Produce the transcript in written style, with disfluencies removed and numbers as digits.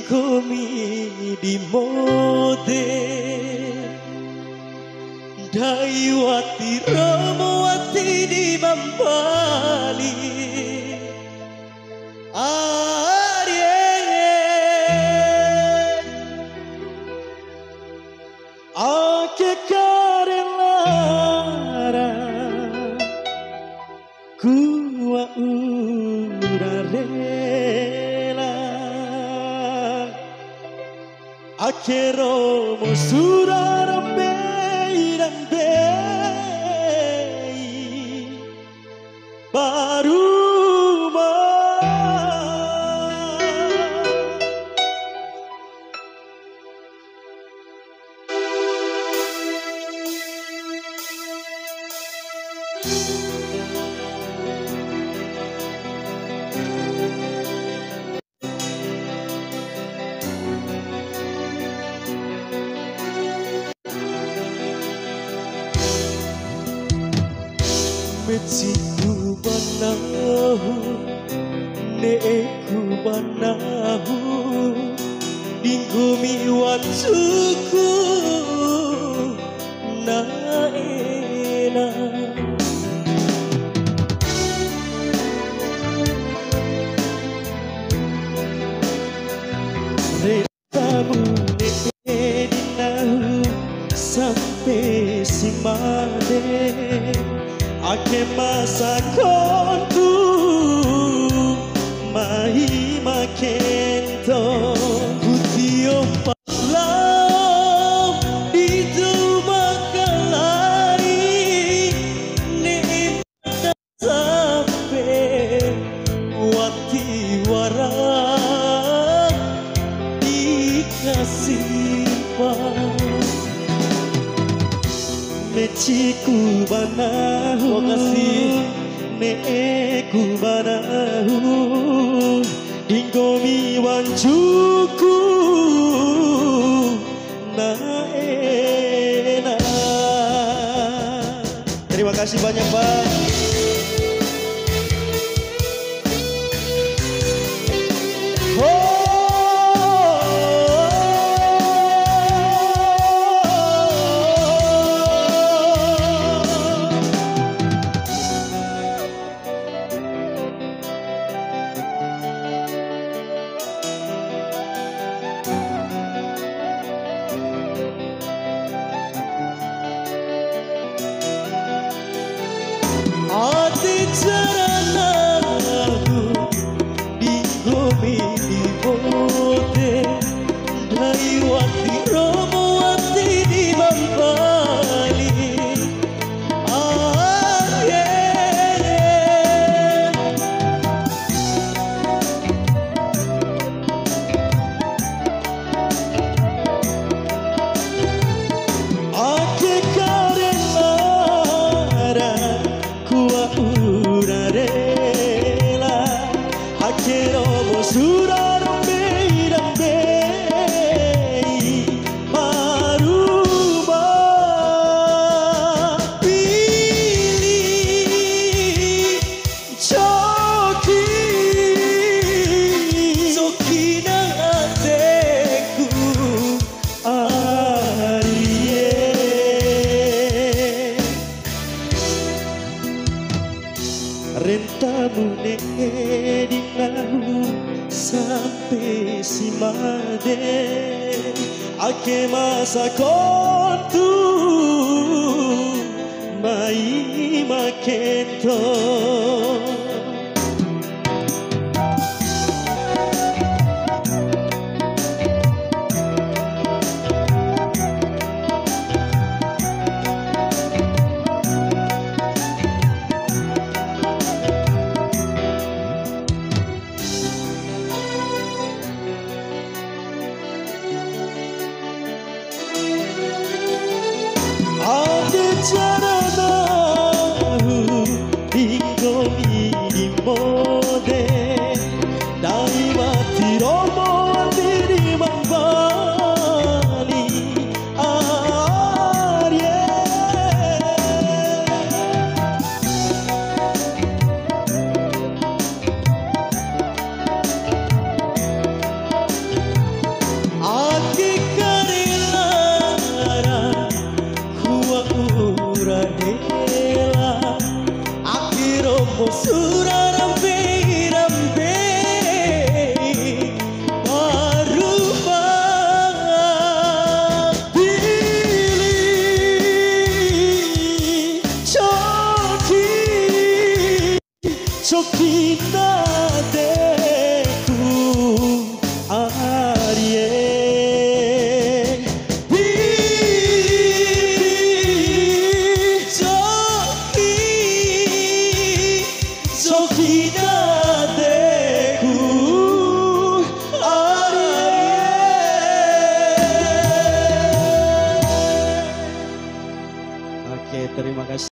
komi di mode Daiwati Romowati di Bambali Ake karelara Kua urarela Ake romo surara beiran bei Baruma Metsiku banahu neeku banahu Dingumi watsuku naena Retamu needinahu sampai simade Ake masa kontu mai makento Kutio palau itu makalari Neimata sampai wati wara dikasih Meciku banahu kasih neeku banahu Dinggomi wanjuku naena. Terima kasih banyak Pak. Ati jaranahu dinggomi di bote Daiwati Romowati di Bambali Ake karelara urarela Akero suraro beiran bei Maruma pilih Coki Sokina ateku Arie Rentamu needinahu sampai simade Ake masa kontu mai makento Ake jaranahu dinggomi Ela Akhirnya sudah rampe-rampe Barubah Pilih Coki Coki na